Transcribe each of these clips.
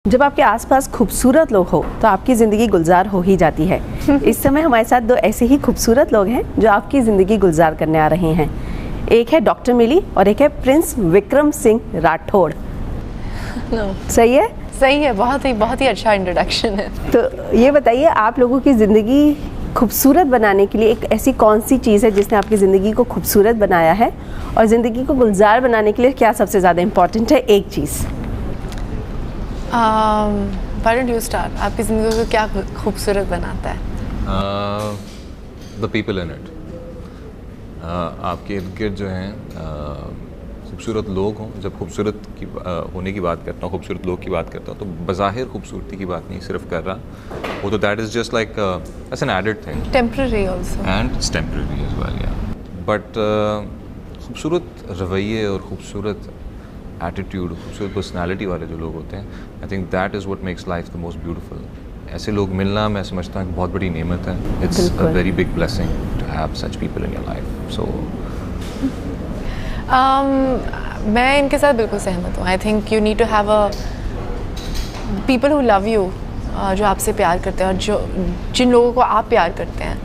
जब आपके आसपास खूबसूरत लोग हो तो आपकी ज़िंदगी गुलजार हो ही जाती है। इस समय हमारे साथ दो ऐसे ही खूबसूरत लोग हैं जो आपकी ज़िंदगी गुलजार करने आ रहे हैं। एक है डॉक्टर मिली और एक है प्रिंस विक्रम सिंह राठौड़। सही है? सही है, बहुत ही अच्छा इंट्रोडक्शन है। तो ये बताइए, आप लोगों की ज़िंदगी खूबसूरत बनाने के लिए एक ऐसी कौन सी चीज़ है जिसने आपकी ज़िंदगी को खूबसूरत बनाया है, और ज़िंदगी को गुलजार बनाने के लिए क्या सबसे ज़्यादा इम्पॉर्टेंट है? एक चीज़। Why don't you start? आपकी ज़िंदगी को क्या खूबसूरत बनाता है? The people in it. आपके इर्द गिर्द जो हैं खूबसूरत लोग हों। जब खूबसूरत की होने की बात करता हूँ, खूबसूरत लोग की बात करता हूँ, तो बज़ाहिर खूबसूरती की बात नहीं सिर्फ कर रहा, वो तो that is just like that's an added thing, temporary also, and it's temporary as well, yeah. But खूबसूरत रवैये और खूबसूरत एटीट्यूड, खूबसूरत पर्सनालिटी वाले जो लोग होते हैं, I think that is what makes life the most beautiful. ऐसे लोग मिलना, मैं समझता हूँ, एक बहुत बड़ी नेमत है। It's a very big blessing to have such people in your life. So मैं इनके साथ बिल्कुल सहमत हूँ। I think you need to have a people who love you, जो आपसे प्यार करते हैं और जिन लोगों को आप प्यार करते हैं।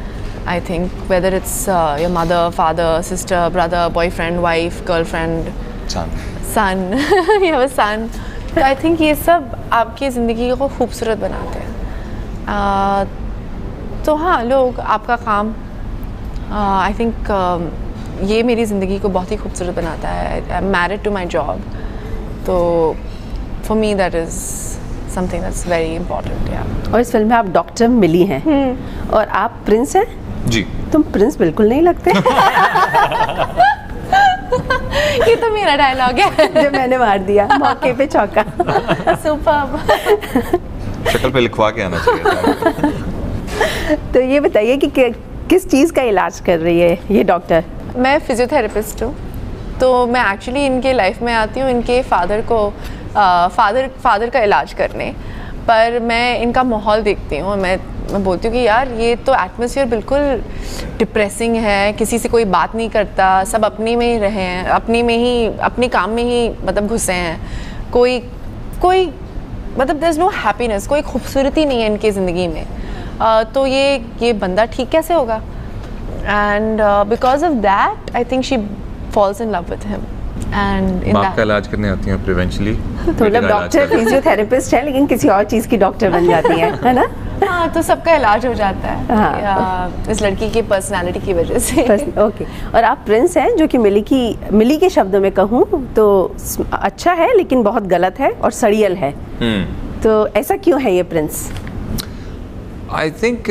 I think whether it's your mother, father, sister, brother, boyfriend, wife, girlfriend, son you have a son. तो आई थिंक ये सब आपकी ज़िंदगी को खूबसूरत बनाते हैं। तो हाँ, लोग, आपका काम, आई थिंक ये मेरी ज़िंदगी को बहुत ही खूबसूरत बनाता है। I am married to my job, तो for me that is something that's very important. या और इस फिल्म में आप डॉक्टर मिली हैं और आप प्रिंस हैं जी। तुम प्रिंस बिल्कुल नहीं लगते। ये तो मेरा डायलॉग है जो मैंने मार दिया मौके पे, चौका। सुपर्ब। शक्ल पे लिखवा के आना चाहिए था। तो ये बताइए कि किस चीज़ का इलाज कर रही है ये डॉक्टर? मैं फिजियोथेरेपिस्ट हूँ, तो मैं एक्चुअली इनके लाइफ में आती हूँ इनके फादर का इलाज करने। पर मैं इनका माहौल देखती हूँ, मैं बोलती हूँ कि यार ये तो एटमॉस्फेयर बिल्कुल डिप्रेसिंग है, किसी से कोई बात नहीं करता, सब अपने में ही रहे हैं, अपने काम में ही मतलब घुसे हैं, कोई मतलब देयर इज़ नो हैप्पीनेस, कोई खूबसूरती नहीं है इनकी ज़िंदगी में। तो ये बंदा ठीक कैसे होगा? And because of that I think she falls in love with him. And बाप का इलाज करने आती हैं प्रिवेंशली, तो मतलब डॉक्टर फिजियोथेरेपिस्ट है लेकिन किसी और चीज़ की डॉक्टर बन जाती है ना? हाँ, तो सबका इलाज हो जाता है। हाँ। इस लड़की की पर्सनालिटी की वजह से। ओके। और आप प्रिंस हैं, जो कि मिली के शब्दों में कहूँ तो अच्छा है लेकिन बहुत गलत है और सड़ियल है। तो ऐसा क्यों है ये Prince? I think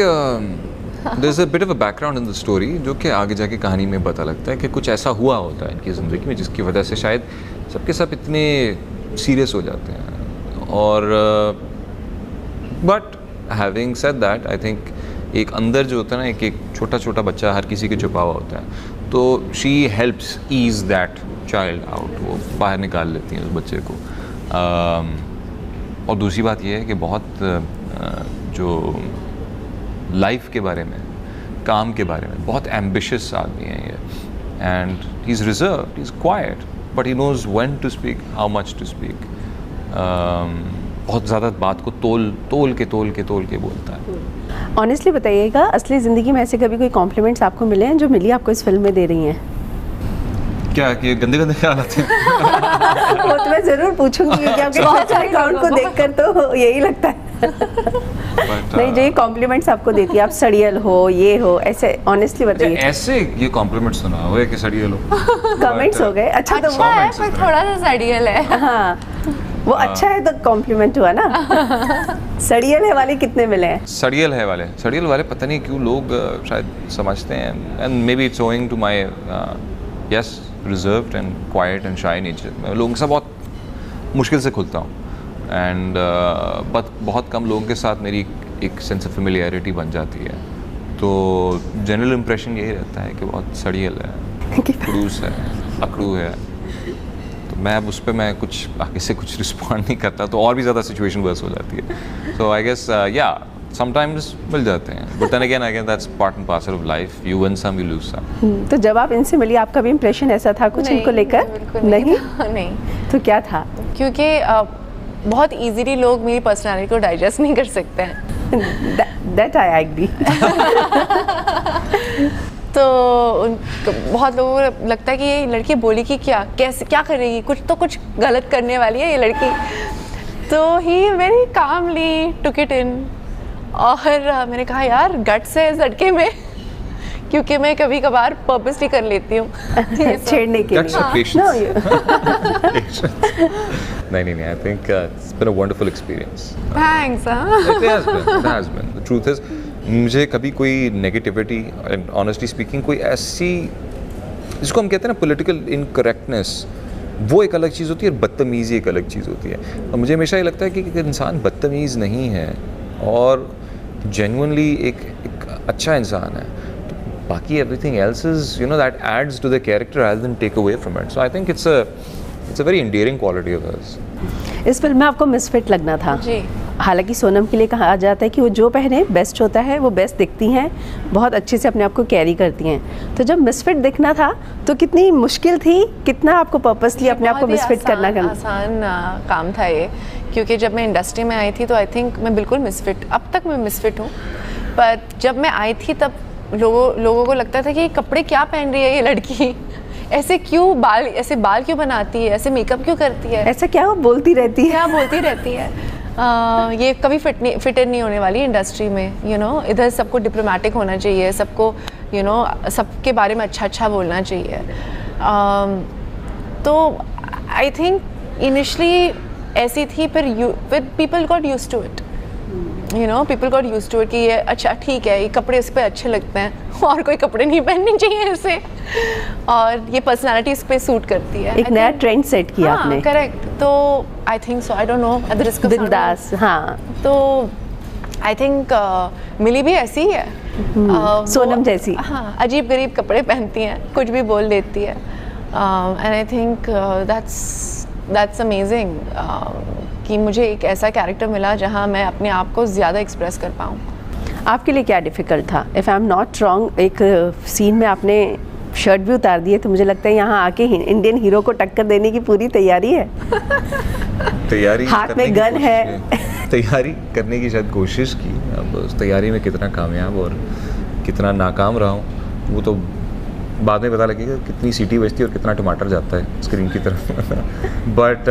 there is a bit of a background in the story, जो कि आगे जाके कहानी में पता लगता है कि कुछ ऐसा हुआ होता है इनकी ज़िंदगी में जिसकी वजह से शायद सबके सब इतने सीरियस हो जाते हैं। और but having said that, I think एक अंदर जो होता है ना, एक छोटा छोटा बच्चा हर किसी के छुपा हुआ होता है, तो she helps ease that child out, वो बाहर निकाल लेती हैं उस बच्चे को। और दूसरी बात ये है कि बहुत जो लाइफ के बारे में, काम के बारे में बहुत एम्बिशियस आदमी है ये, and he is reserved, he is quiet, but he knows when to speak, how much to speak. बहुत ज़्यादा बात को तोल के बोलता है। ऑनेस्टली बताइएगा, असली ज़िंदगी में ऐसे कभी कोई कॉम्प्लीमेंट्स आपको मिले हैं जो मिली आपको इस फिल्म में दे रही हैं? क्या कि गंदे ख्याल आते हैं? वो तो मैं ज़रूर पूछूंगी क्योंकि आपके अकाउंट को देखकर तो यही लगता है। नहीं, जो ये कॉम्प्लीमेंट्स आपको देती है, आप सड़ियल हो, ये हो, ऐसे ऑनेस्टली बताइए। ऐसे ये कॉम्प्लीमेंट सुना हुआ है कि सड़ियल हो? कमेंट्स हो गए। अच्छा तो अच्छा है, पर थोड़ा सा सड़ियल है। हाँ, वो अच्छा है तो कॉम्प्लीमेंट हुआ ना। सड़ियल है वाले कितने मिले हैं? सड़ियल वाले पता नहीं क्यों लोग शायद समझते हैं, and maybe it's owing to my yes reserved and quiet and shy nature. मैं लोगों के साथ बहुत मुश्किल से खुलता हूँ, एंड बहुत कम लोगों के साथ मेरी एक सेंस ऑफ फेमिलियरिटी बन जाती है। तो जनरल इम्प्रेशन यही रहता है कि बहुत सड़ियल है, खड़ूस है, अकड़ू है। तो मैं अब उस पर मैं कुछ आगे से कुछ रिस्पॉन्ड नहीं करता, तो और भी ज़्यादा सिचुएशन वर्स हो जाती है। सो आई गेस या समटाइम्स मिल जाते हैं, but then again that's part and parcel of life, you win some, you lose some. तो जब आप इनसे मिली आपका भी इम्प्रेशन ऐसा था कुछ इनको लेकर? नहीं। तो क्या था? क्योंकि बहुत इजीली लोग मेरी पर्सनालिटी को डाइजेस्ट नहीं कर सकते हैं। That I agree. तो बहुत लोगों को लगता है कि ये लड़की बोली कि कैसे क्या करेगी, कुछ गलत करने वाली है ये लड़की। तो ही very calmly took it in, और मैंने कहा यार गट्स है इस लड़के में, क्योंकि मैं कभी कभार पर्पसली कर लेती हूँ छेड़ने के That's लिए। a patience. नहीं, I think it's been a wonderful experience. Thanks. It has been. The truth is, मुझे कभी कोई नेगेटिविटी, एंड ऑनेस्टली स्पीकिंग, कोई ऐसी जिसको हम कहते हैं ना पॉलिटिकल इनकरेक्टनेस, वो एक अलग चीज़ होती है और बदतमीज़ी एक अलग चीज़ होती है। और मुझे हमेशा ये लगता है कि इंसान बदतमीज़ नहीं है और जेन्युइनली एक अच्छा इंसान है, तो बाकी everything else is that adds to the character rather than take away from it. So I think it's a very endearing quality of hers. इस फिल्म में आपको मिसफिट लगना था जी। हालांकि सोनम के लिए कहा जाता है कि वो जो पहने बेस्ट होता है, वो बेस्ट दिखती हैं, बहुत अच्छे से अपने आप को कैरी करती हैं। तो जब मिसफिट दिखना था तो कितनी मुश्किल थी, कितना आपको पर्पसली अपने आप को मिसफिट करना आसान काम था ये, क्योंकि जब मैं इंडस्ट्री में आई थी तो आई थिंक मैं बिल्कुल मिसफिट, अब तक मैं मिसफिट हूँ, पर जब मैं आई थी तब लोगों को लगता था कि कपड़े क्या पहन रही है ये लड़की, ऐसे बाल क्यों बनाती है, ऐसे मेकअप क्यों करती है, ऐसा क्या बोलती रहती है, क्या बोलती रहती है। ये कभी फिटेड नहीं होने वाली इंडस्ट्री में, इधर सबको डिप्लोमेटिक होना चाहिए, सबको सबके बारे में अच्छा बोलना चाहिए। तो आई थिंक इनिशियली ऐसी थी, फिर people got used to it, people got used to it कि ये अच्छा ठीक है, ये कपड़े इस पर अच्छे लगते हैं और कोई कपड़े नहीं पहनने चाहिए ऐसे, और ये पर्सनालिटी इस पे सूट करती है। एक नया ट्रेंड सेट किया आपने। करेक्ट। तो I think so, I don't no, at the risk of बिंदास। हाँ, तो आई थिंक मिली भी ऐसी ही है, सोनम जैसी। हाँ, अजीब गरीब कपड़े पहनती हैं, कुछ भी बोल देती है, and I think that's amazing कि मुझे एक ऐसा कैरेक्टर मिला जहाँ मैं अपने आप को ज़्यादा एक्सप्रेस कर पाऊँ। आपके लिए क्या डिफ़िकल्ट था? If I am not wrong, एक सीन में आपने शर्ट भी उतार दी है, तो मुझे लगता है यहाँ आके इंडियन हीरो को टक्कर देने की पूरी तैयारी है। तैयारी हाथ में गन है। तैयारी करने की शायद कोशिश की, अब उस तैयारी में कितना कामयाब और कितना नाकाम रहा हूँ वो तो बाद में पता लगेगा, कितनी सीटी बजती है और कितना टमाटर जाता है स्क्रीन की तरफ। बट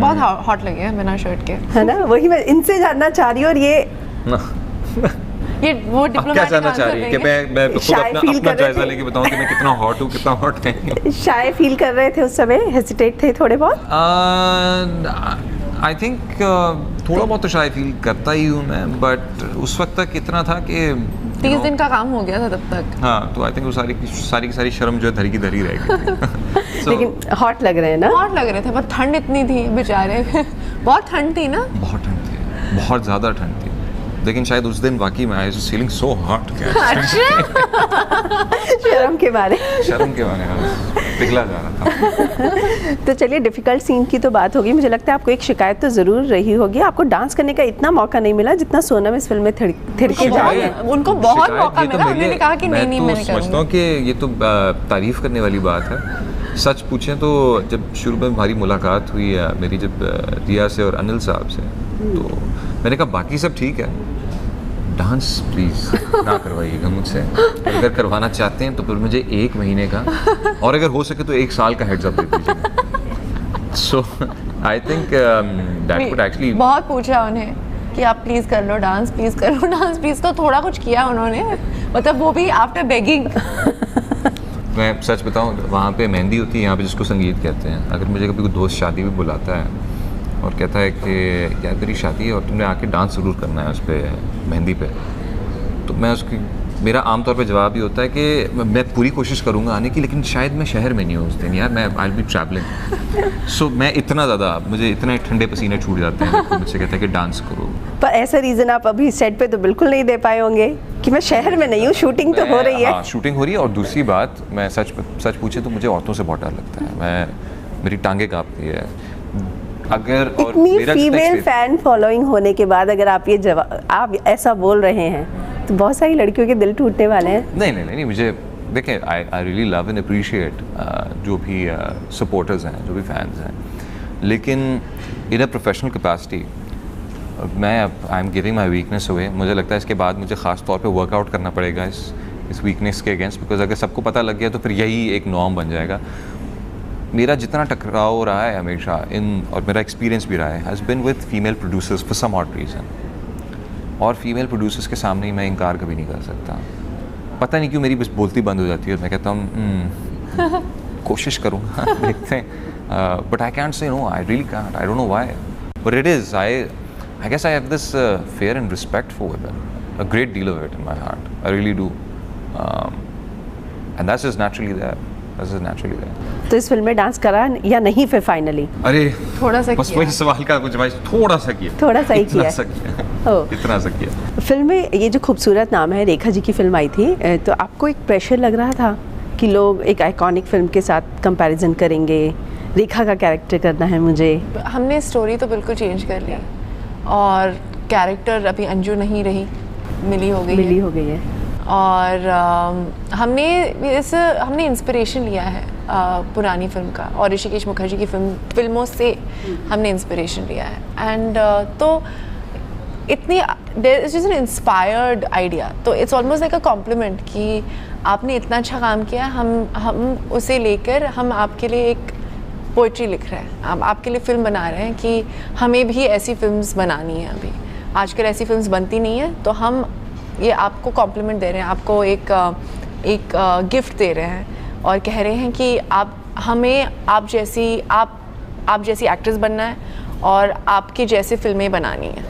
बहुत हॉट लगे हैं बिना शर्ट के, है ना? वही मैं इनसे जानना चाह रही हूँ। और ये वो डिप्लोमेटिक क्या जानना चाह रही है कि मैं खुद अपना जायजा लेके बताऊं कि मैं कितना हॉट हूँ, कितना हॉट नहीं। शाय फील कर रहे थे उस समय, हेसिटेट थे थोड़े बहुत? आई थिंक थोड़ा बहुत तो शायद फील करता ही हूँ मैं, बट उस वक्त तक इतना था कि 30 दिन का काम हो गया था तब तक। हाँ, तो आई थिंक वो सारी शर्म जो है धरी की धरी रह गई। So, लेकिन हॉट लग रहे हैं ना? हॉट लग रहे थे, पर ठंड इतनी थी बेचारे। बहुत ठंड थी ना? बहुत ठंड थी, बहुत ज़्यादा ठंड थी, लेकिन शायद उस दिन वाकई में I was feeling so hot. शर्म के बारे में पिघला जा रहा था। तो चलिए, डिफ़िकल्ट सीन की तो बात होगी, मुझे लगता है आपको एक शिकायत तो ज़रूर रही होगी, आपको डांस करने का इतना मौका नहीं मिला जितना सोनम इस फिल्म में थिरके जा रही है। उनको बहुत मौका मिला, उन्होंने कहा कि नहीं मैं समझता हूँ कि ये तो तारीफ़ करने वाली बात है। सच पूछें तो जब शुरू में हमारी मुलाकात हुई है मेरी, जब रिया से और अनिल साहब से, तो मैंने कहा बाकी सब ठीक है, डांस प्लीज़ ना करवाइएगा मुझसे, अगर करवाना चाहते हैं तो फिर मुझे 1 महीने का, और अगर हो सके तो 1 साल का हेड्स अप दे दीजिएगा। So I think that would actually, बहुत पूछा उन्हें कि आप प्लीज़ कर लो डांस, प्लीज़ कर लो डांस प्लीज़, तो थोड़ा कुछ किया उन्होंने, मतलब वो भी आफ्टर बेगिंग। मैं सच बताऊं, वहाँ पे मेहंदी होती है, यहाँ पे जिसको संगीत कहते हैं, अगर मुझे कभी कोई दोस्त शादी में बुलाता है और कहता है कि यार तेरी शादी है और तुमने आके डांस ज़रूर करना है उस पर मेहंदी पे, तो मैं उसकी, मेरा आमतौर पे जवाब ये होता है कि मैं पूरी कोशिश करूँगा आने की, लेकिन शायद मैं शहर में नहीं हूँ उस दिन यार, मैं आई विल बी ट्रैवलिंग। सो मैं इतना ज़्यादा, मुझे इतने ठंडे पसीने छूट जाते हैं तो मुझसे कहता है कि डांस करो। पर ऐसा रीज़न आप अभी सेट पे तो बिल्कुल नहीं दे पाए होंगे कि मैं शहर में नहीं हूँ, शूटिंग तो हो रही है। हाँ, शूटिंग हो रही है, और दूसरी बात, मैं सच पूछे तो मुझे औरतों से बहुत डर लगता है, मेरी टांगें काँपती है अगर, और इतनी मेरा फीमेल फैन फॉलोइंग होने के बाद अगर आप ऐसा बोल रहे हैं तो बहुत सारी लड़कियों के दिल टूटने वाले हैं। नहीं, मुझे देखें, I really love and appreciate जो भी सपोर्टर्स हैं, जो भी फैंस हैं, लेकिन इन अ प्रोफेशनल कैपेसिटी मैं I am giving my weakness away. मुझे लगता है इसके बाद मुझे ख़ास तौर पे वर्कआउट करना पड़ेगा इस वीकनेस के अगेंस्ट, बिकॉज अगर सबको पता लग गया तो फिर यही एक नॉर्म बन जाएगा। मेरा जितना टकराव रहा है हमेशा और मेरा एक्सपीरियंस भी रहा है has been with female producers for some odd reason, और फीमेल प्रोड्यूसर्स के सामने ही मैं इनकार कभी नहीं कर सकता। पता नहीं क्यों मेरी बस बोलती बंद हो जाती है और मैं कहता हूँ कोशिश करूँगा देखते हैं, but I can't say no, I really can't, I don't know why, but it is I guess I have this fear and respect for women, a great deal of it in my heart. I really do, and that's just naturally there. That's just naturally there. तो इस film में dance करा या नहीं फिर finally? अरे थोड़ा सा बस वही सवाल का कुछ भाई, थोड़ा सा किया, थोड़ा सा ही इतना किया, सा किया, ओह। इतना सा किया। फिल्म में ये जो खूबसूरत नाम है, रेखा जी की फिल्म आई थी, तो आपको एक प्रेशर लग रहा था कि लोग एक आइकॉनिक फिल्म के साथ कंपैरिजन करेंगे, रेखा का कैरेक्टर करना है मुझे? हमने स्टोरी तो बिल्कुल चेंज कर ली और कैरेक्टर अभी अंजू नहीं रही, मिली हो गई है। और हमने इंस्पिरेशन लिया है पुरानी फिल्म का, और ऋषिकेश मुखर्जी की फिल्मों से हमने इंस्पिरेशन लिया है। एंड तो इतनी there is just an inspired idea, तो it's almost like a compliment कि आपने इतना अच्छा काम किया, हम उसे लेकर हम आपके लिए एक पोइट्री लिख रहे हैं, हम आपके लिए फ़िल्म बना रहे हैं कि हमें भी ऐसी फिल्म्स बनानी है। अभी आजकल ऐसी फिल्म्स बनती नहीं है, तो हम ये आपको कॉम्प्लीमेंट दे रहे हैं, आपको एक गिफ्ट दे रहे हैं और कह रहे हैं कि आप जैसी एक्ट्रेस बनना है और आपके जैसे फिल्में बनानी है।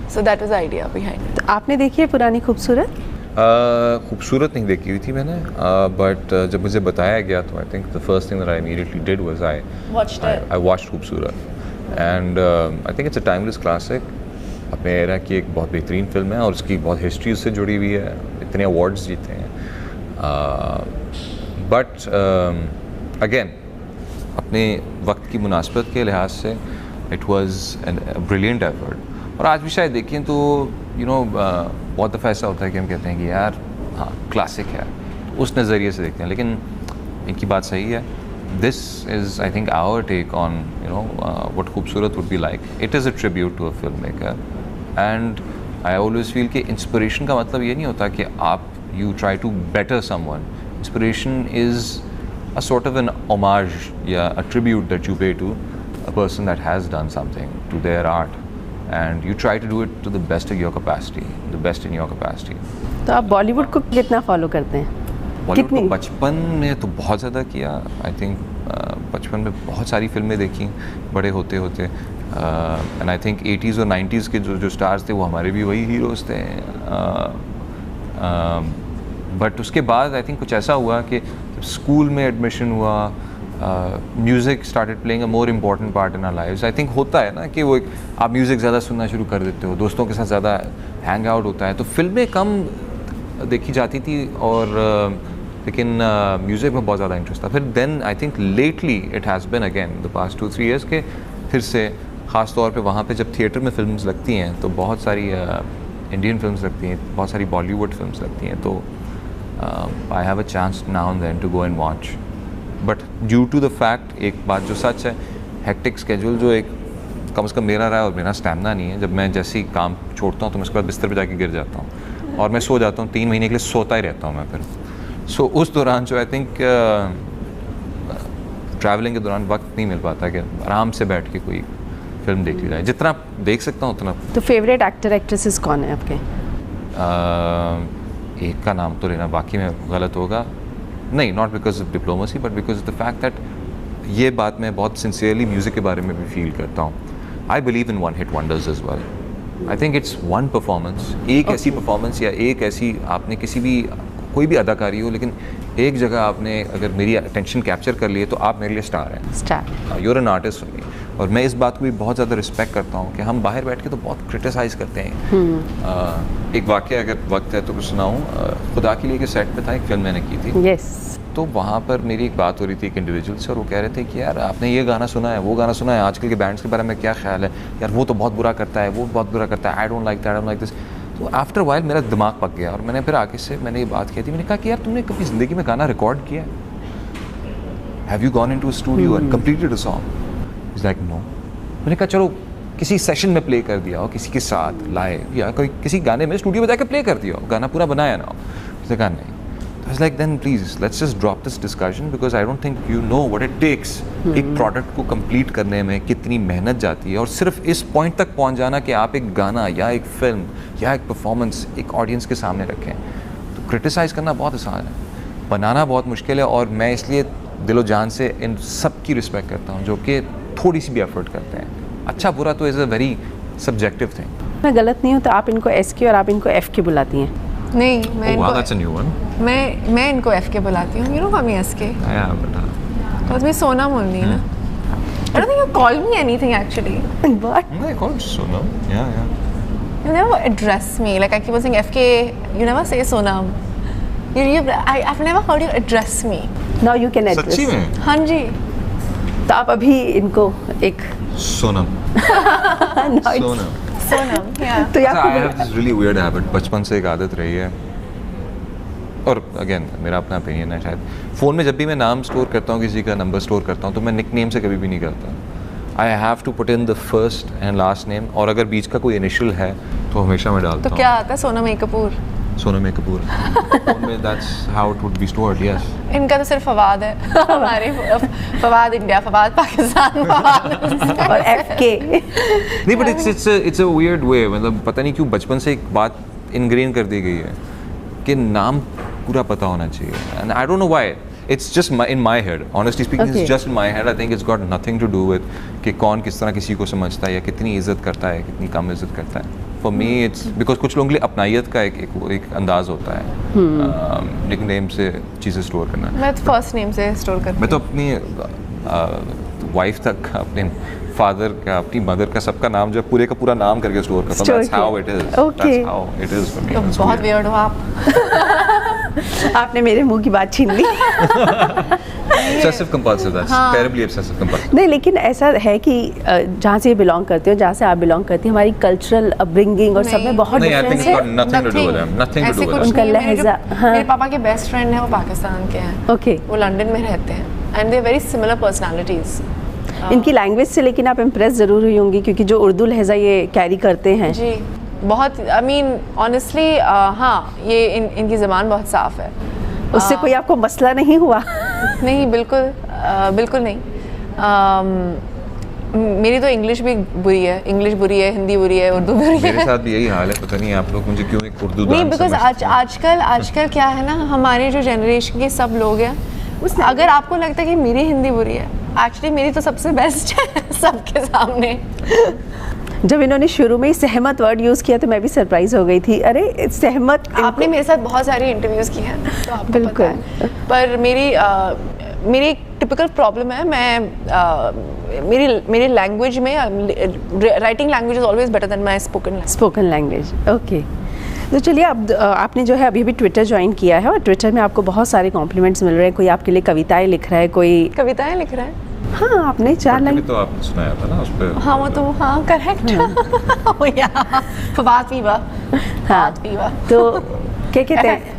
So that was the idea behind. तो आपने देखी है पुरानी खूबसूरत? खूबसूरत नहीं देखी हुई थी मैंने, बट जब मुझे बताया गया तो I think the first thing that I immediately did was I watched Khoobsurat, and I think it's a timeless classic. अपने एरा की एक बहुत बेहतरीन फिल्म है और उसकी बहुत हिस्ट्री उससे जुड़ी हुई है, इतने अवार्ड्स जीते हैं, बट अगेन अपने वक्त की मुनासबत के लिहाज से it was a brilliant effort. और आज भी शायद देखें तो बहुत दफ़ा ऐसा होता है कि हम कहते हैं कि यार हाँ क्लासिक है, उस नज़रिए से देखते हैं, लेकिन इनकी बात सही है। This is I think our take on what Khoobsurat would be like. It is a tribute to a film maker, and I always feel कि इंस्पिरेशन का मतलब ये नहीं होता कि आप you try to better someone. Inspiration is a sort of an homage या a tribute that you pay to a person that has done something to their art, and you try to do it to the best of your capacity, the best in your capacity. तो आप बॉलीवुड को कितना follow करते हैं? बॉलीवुड को बचपन में तो बहुत ज़्यादा किया। आई थिंक बचपन में बहुत सारी फिल्में देखी बड़े होते होते, एंड आई थिंक 80s और 90s के जो स्टार्स थे वो हमारे भी वही हीरोज़ थे, बट उसके बाद आई थिंक कुछ ऐसा हुआ कि स्कूल में एडमिशन हुआ, music started playing a more important part in our lives. I think होता है ना कि वो आप म्यूज़िक ज़्यादा सुनना शुरू कर देते हो, दोस्तों के साथ ज़्यादा हैंग आउट होता है, तो फिल्में कम देखी जाती थी, और लेकिन म्यूज़िक में बहुत ज़्यादा इंटरेस्ट था। फिर then I think lately it has been again the past 2-3 years के फिर से ख़ास तौर पे वहाँ पे जब थिएटर में फिल्म्स लगती हैं तो बहुत सारी इंडियन फिल्म्स लगती हैं, बहुत सारी बॉलीवुड फिल्म्स लगती हैं, तो I have a chance now and then to go and watch. But due to the fact, एक बात जो सच है, हेक्टिक स्केड्यूल जो एक कम से कम मेरा रहा है, और मेरा स्टैमिना नहीं है। जब मैं जैसे ही काम छोड़ता हूँ तो मैं उसके बाद बिस्तर पे जाके गिर जाता हूँ और मैं सो जाता हूँ, 3 महीने के लिए सोता ही रहता हूँ मैं फिर। सो उस दौरान जो आई थिंक ट्रैवलिंग के दौरान वक्त नहीं मिल पाता कि आराम से बैठ के कोई फिल्म देख ली जाए, जितना देख सकता हूँ उतना। तो फेवरेट एक्टर एक्ट्रेसेस कौन है आपके? एक का नाम तो लेना बाकी में गलत होगा, नहीं, not because of diplomacy but because of the fact that ये बात मैं बहुत सिंसियरली म्यूज़िक के बारे में भी फील करता हूँ। I believe in one hit wonders as well. I think it's one performance, एक ऐसी परफॉर्मेंस या एक ऐसी आपने किसी भी कोई भी अदाकारी हो, लेकिन एक जगह आपने अगर मेरी अटेंशन कैप्चर कर लिए तो आप मेरे लिए स्टार हैं, star. You are an artist for me. और मैं इस बात को भी बहुत ज़्यादा रिस्पेक्ट करता हूँ कि हम बाहर बैठ के तो बहुत क्रिटिसाइज़ करते हैं। एक वाक़या अगर वक्त है तो कुछ सुनाऊँ, खुदा के लिए के सेट पे था, एक फिल्म मैंने की थी। यस। तो वहाँ पर मेरी एक बात हो रही थी एक इंडिविजुअल से, और वो कह रहे थे कि यार आपने ये गाना सुना है, वो गाना सुना है, आजकल के बैंड्स के बारे में क्या ख्याल है, यार वो तो बहुत बुरा करता है, वो बहुत बुरा करता है, I don't like that, I don't like this. तो आफ्टर वाइल मेरा दिमाग पक गया और मैंने फिर आगे से मैंने ये बात की थी, मैंने कहा कि यार तुमने कभी ज़िंदगी में गाना रिकॉर्ड किया है? Have you gone into a studio and completed a song? Is like no. मैंने कहा चलो किसी सेशन में प्ले कर दिया हो, किसी के साथ लाइव या कोई किसी गाने में स्टूडियो बजा के प्ले कर दिया हो, गाना पूरा बनाया ना हो। उसने कहा नहीं। I was like, then please let's just drop this discussion because I don't think you know what it takes एक प्रोडक्ट को कंप्लीट करने में कितनी मेहनत जाती है, और सिर्फ इस पॉइंट तक पहुंच जाना कि आप एक गाना या एक फिल्म या एक परफॉर्मेंस एक ऑडियंस के सामने रखें। तो क्रिटिसाइज़ करना बहुत आसान है, बनाना बहुत मुश्किल है, और मैं इसलिए दिलो जान से इन सब की रिस्पेक्ट करता हूँ जो कि थोड़ी सी भी एफर्ट करते हैं। अच्छा बुरा तो is a very subjective thing. मैं गलत नहीं हूँ तो आप इनको SK और आप इनको FK बुलाती हैं? नहीं, मैं wow, that's a new one. मैं इनको FK बुलाती हूँ। You know call me SK? Yeah, but Because me Sonam only, na? I don't think you call me anything actually. What? I call it Sonam. Yeah. You never address me. Like I keep on saying FK, you never say Sonam. I've never heard you address me. Now you can address. सच्ची में? हाँ जी। तो आप अभी इनको एक Sonam. Now it's- Sonam. Sonam, yeah. तो ये I आपको have this really weird habit, बचपन से एक आदत रही है, और अगेन मेरा अपना ओपिनियन है शायद, फ़ोन में जब भी मैं नाम स्टोर करता हूँ, किसी का नंबर स्टोर करता हूँ, तो मैं निक नेम से कभी भी नहीं करता। I have to put in the first and last name, और अगर बीच का कोई इनिशियल है तो हमेशा मैं डालता तो हूँ क्या आता है? सोनम कपूर। सोनम कपूर। फ़ोन में that's how it would be stored. Yes, इनका तो सिर्फ फवाद है। हमारे फवाद इंडिया, फवाद पाकिस्तान, फवाद और FK। नहीं, but it's a weird way, मतलब पता नहीं क्यों बचपन से एक बात इनग्रेन कर दी गई है कि नाम पूरा पता होना चाहिए, and I don't know why. It's just in my head. Honestly speaking, Okay. it's just in my head. I think it's got nothing to do with कि कौन किस तरह किसी को समझता है या कितनी इज्जत करता है, कितनी कम इज्जत करता है। For me, it's because कुछ लोगों के लिए अपनाइयत का एक अंदाज होता है, निकनेम से चीज़ें स्टोर करना। मैं तो फर्स्ट नेम से स्टोर करती मैं तो अपनी वाइफ तक, अपने फादर का, अपनी मदर का, सबका नाम जो है पूरे का पूरा नाम करके स्टोर करता हूँ। That's how it is. Okay. That's how it is for me. तो It's बहुत weird. वियर्ड हो आप। आपने मेरे मुंह की बात छीन ली। Obsessive compulsive, that's terribly obsessive compulsive. नहीं, लेकिन ऐसा है कि जहाँ से ये बिलोंग करते हो, जहाँ से आप बिलोंग करती हैं, हमारी कल्चरल अपब्रिंगिंग और सब में बहुत नहीं, I think डिफरेंस it's है। got nothing to do with them. Nothing to ऐसे do with कुछ them. उनका नहीं है। मेरे जो- लहजा, हाँ। मेरे पापा के बेस्ट फ्रेंड है, वो पाकिस्तान के हैं। Okay. वो लंदन में रहते हैं, and they very similar personalities. इनकी लैंग्वेज से लेकिन आप इम्प्रेस ज़रूर हुई होंगी, क्योंकि जो उर्दू लहजा ये कैरी करते हैं। जी, बहुत, आई मीन ऑनेस्टली, हाँ, ये इनकी ज़बान बहुत साफ़ है। उससे कोई आपको मसला नहीं हुआ? नहीं, बिल्कुल बिल्कुल नहीं। मेरी तो इंग्लिश भी बुरी है, इंग्लिश बुरी है, हिंदी बुरी है, उर्दू बुरी मेरे है। साथ भी यही हाल है, पता नहीं आप लोग मुझे क्यों एक उर्दू नहीं, दान बिकॉज समझते हैं। आजकल क्या है ना, हमारे जो जनरेशन के सब लोग हैं, अगर आपको लगता है कि मेरी हिंदी बुरी है, एक्चुअली मेरी तो सबसे बेस्ट है सबके सामने। जब इन्होंने शुरू में ही सहमत वर्ड यूज़ किया तो मैं भी सरप्राइज हो गई थी। अरे सहमत, आपने मेरे साथ बहुत सारे इंटरव्यूज़ किए हैं, तो आपको बिल्कुल। पता है। पर मेरी एक टिपिकल प्रॉब्लम है, मेरी लैंग्वेज में, writing language is always better than my spoken language. Okay, तो चलिए, अब आपने जो है अभी ट्विटर ज्वाइन किया है, और ट्विटर में आपको बहुत सारे कॉम्प्लीमेंट्स मिल रहे हैं। कोई आपके लिए कविताएं लिख रहा है, कोई कविताएं लिख रहा है। हाँ, आपने 4 लाइन। तो आपने सुनाया था ना उस पे। हाँ, वो तो, हाँ, करेक्ट। फवाद पीवा। हाँ, पीवा। तो क्या कहते हैं,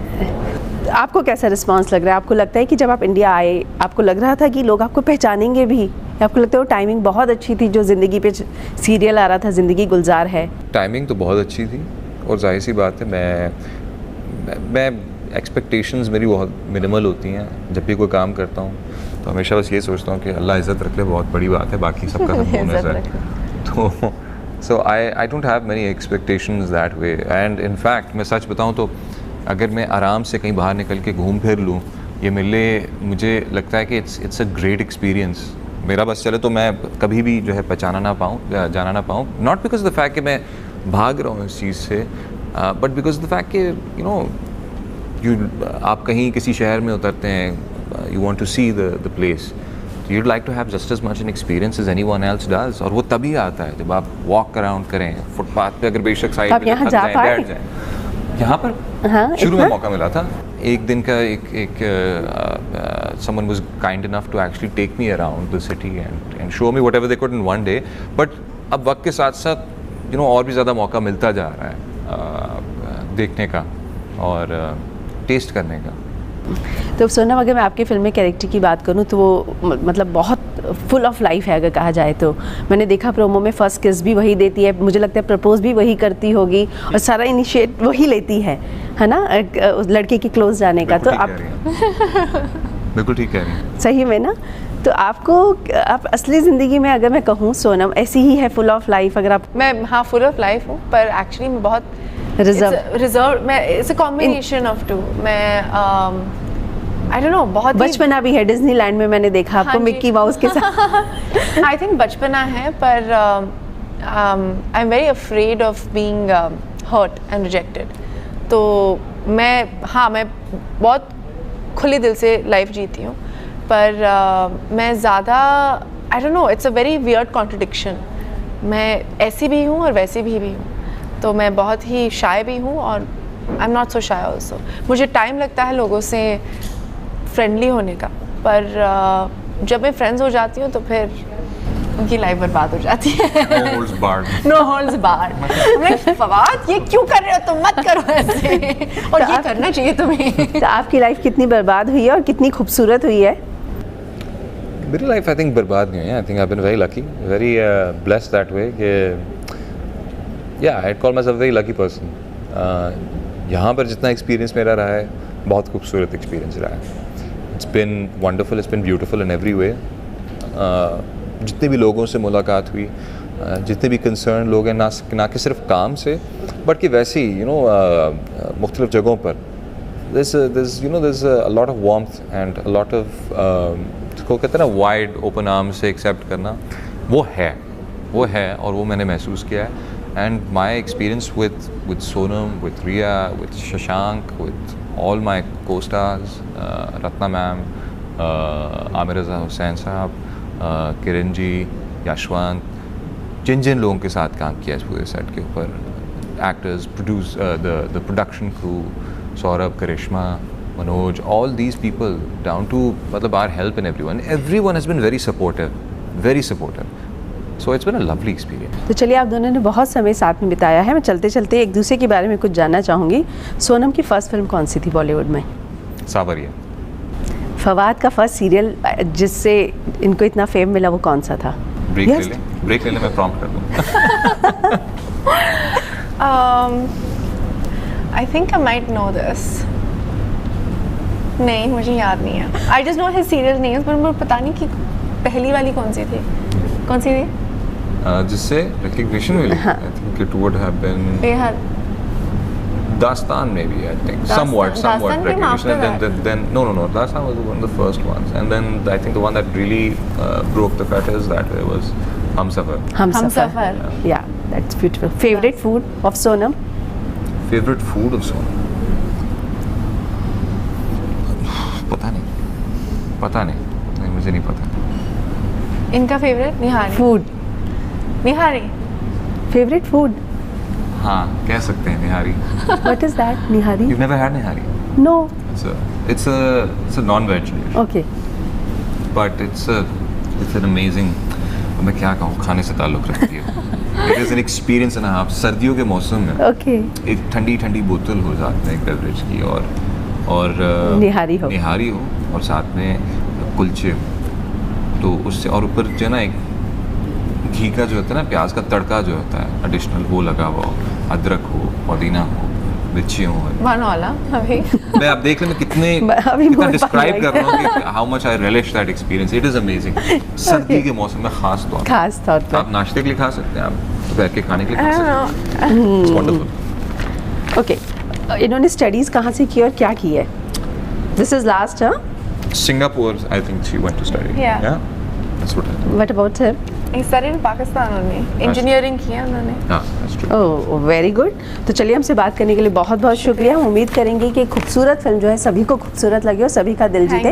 आपको कैसा रिस्पांस लग रहा है? आपको लगता है कि जब आप इंडिया आए, आपको लग रहा था कि लोग आपको पहचानेंगे भी, या आपको लगता है वो टाइमिंग बहुत अच्छी थी, जो ज़िंदगी पे सीरियल आ रहा था, ज़िंदगी गुलजार है? टाइमिंग तो बहुत अच्छी थी, और जाहिर सी बात है मैं एक्सपेक्टेशंस मेरी बहुत मिनिमल होती हैं। जब भी कोई काम करता हूँ तो हमेशा बस ये सोचता हूँ कि अल्लाह इज़्ज़त रख ले, बहुत बड़ी बात है, बाकी सबका सब बोनस है। तो so I don't have many expectations that way, and in fact मैं सच बताऊँ तो अगर मैं आराम से कहीं बाहर निकल के घूम फिर लूँ, ये मुझे लगता है कि इट्स अ ग्रेट एक्सपीरियंस। मेरा बस चले तो मैं कभी भी जो है पहचाना ना पाऊँ, जाना ना पाऊँ, नॉट बिकॉज द फैक्ट कि मैं भाग रहा हूँ इस चीज़ से, बट बिकॉज द फैक्ट कि यू नो आप कहीं किसी शहर में उतरते हैं, you want to see the place, you'd like to have just as much an experience as anyone else does, और वो तभी आता है जब आप वॉक अराउंड करें फुटपाथ पे, अगर बेशक साइड आप यहाँ जा पाए? बैठ जाएं। यहाँ पर हाँ, शुरू में इतना? मौका मिला था एक दिन का, एक someone was kind enough to actually take me around the city and show me whatever they could in one day, but अब वक्त के साथ साथ और भी ज़्यादा मौका मिलता जा रहा है देखने का और टेस्ट करने का। तो सोनम, अगर मैं आपकी फिल्म में कैरेक्टर की बात करूं तो वो मतलब बहुत फुल ऑफ लाइफ है अगर कहा जाए तो। मैंने देखा प्रोमो में फर्स्ट किस भी वही देती है, मुझे लगता है प्रपोज भी वही करती होगी और सारा इनिशिएट वही लेती है ना, उस लड़के के क्लोज जाने का। तो आप बिल्कुल ठीक कह रही हैं। सही में ना, तो आपको आप असली ज़िंदगी में अगर मैं कहूँ सोनम ऐसी ही है, फुल ऑफ लाइफ? अगर आप मैं हाँ फुल ऑफ लाइफ हूँ, पर एक्चुअली मैं बहुत रिजर्व मैं it's a combination of two. मैं आई डोंट नो, बहुत बचपना भी है डिज्नीलैंड में, मैंने देखा आपको मिक्की माउस के साथ। आई थिंक बचपना है, पर I am very afraid of being hurt and rejected. तो मैं बहुत खुले दिल से लाइफ जीती हूँ, पर मैं ज़्यादा आई don't no, it's a very weird contradiction. मैं ऐसी भी हूँ और वैसी भी हूँ, तो मैं बहुत ही शाय भी हूँ और I am not so shy also. मुझे टाइम लगता है लोगों से फ्रेंडली होने का, पर जब मैं फ्रेंड्स हो जाती हूँ तो फिर उनकी लाइफ बर्बाद हो जाती है। No holds board. फवाद ये क्यों कर रहे हो तुम, मत करो ऐसे, और ये करना चाहिए तुम्हें। तो आपकी लाइफ कितनी बर्बाद हुई है और कितनी खूबसूरत हुई है? मेरी लाइफ आई थिंक बर्बाद नहीं है। I think I been very lucky, very blessed that way कि या I call myself very lucky person. यहाँ पर जितना एक्सपीरियंस मेरा रहा है, बहुत खूबसूरत एक्सपीरियंस रहा है। It's been wonderful, it's been beautiful in every way. जितने भी लोगों से मुलाकात हुई, जितने भी कंसर्न लोग हैं, ना कि सिर्फ काम से बट कि वैसे ही मुख्तलिफ जगहों पर there's a lot of warmth and a lot of को कहते हैं ना वाइड ओपन आर्म से एक्सेप्ट करना, वो है और वो मैंने महसूस किया है। And my experience with Sonam, with Riya, with Shashank, with all my co-stars, Ratna ma'am, Amir Raza Hussain साहब, किरण जी, यशवंत, जिन लोगों के साथ काम किया इस पूरे सेट के ऊपर, actors, the production crew, Saurabh, Karishma, Manoj, all these people down to मतलब our help and everyone has been very supportive. So it's been a lovely experience. तो चलिए, आप दोनों ने बहुत समय साथ में बिताया है। मैं चलते चलते एक दूसरे के बारे में कुछ जानना चाहूँगी। सोनम की फर्स्ट फिल्म कौन सी थी बॉलीवुड में? सावरिया। फवाद का फर्स्ट सीरियल जिससे इनको इतना फेम मिला वो कौन सा था? ब्रेक ले ले, मैं प्रॉम्प्ट कर दूँ। I think I might know this. नहीं, मुझे याद नहीं है। I just know his serial names, पर मुझे पता नहीं कि पहली वाली कौन सी थी? जिससे रिकग्निशन मिली। I think it would have been Dastan maybe, I think. Somewhat recognition. And then no. Dastan was one of the first ones. And then I think the one that really broke the fetters that way was Humsafar. Humsafar. Yeah, that's beautiful. Favorite food of Sonam? Favorite food of Sonam? पता नहीं, मुझे नहीं पता। इनका favourite निहारी food? निहारी favourite food? हाँ, कह सकते हैं निहारी। What is that, nihari? You've never had nihari? No. It's a non-veg dish. Okay. But it's an amazing, मैं क्या कहूँ, खाने से ताल्लुक़ रखती है। It is an experience and a half. सर्दियों के मौसम में okay. एक ठंडी बोतल हो जाती है एक बेवरेज की, और निहारी हो और साथ में कुलचे, तो उससे और ऊपर जो है ना एक घी का जो होता है ना, प्याज का तड़का जो होता है एडिशनल, वो लगा हुआ हो, अदरक हो, पुदीना हो, मिर्ची हो। मैं आप देख लें मैं कितना डिस्क्राइब कर रहा हूँ कि how much I relish that experience. It is amazing. सर्दी के मौसम में खास तौर पर आप नाश्ते के लिए खा सकते हैं, आप दोपहर के खाने के लिए खा सकते हैं। It's wonderful. ओके, इन्होंने स्टडीज कहाँ से की और क्या की है? दिस इज लास्ट, हाँ? Singapore, I think she went to study. Yeah. That's what I think. What about her? He studied in Pakistan only. Engineering किया उन्होंने। हाँ, that's true. Oh, very good. तो चलिए, हमसे बात करने के लिए बहुत शुक्रिया। हम उम्मीद करेंगे कि खूबसूरत फिल्म जो है सभी को खूबसूरत लगे और सभी का दिल जीते।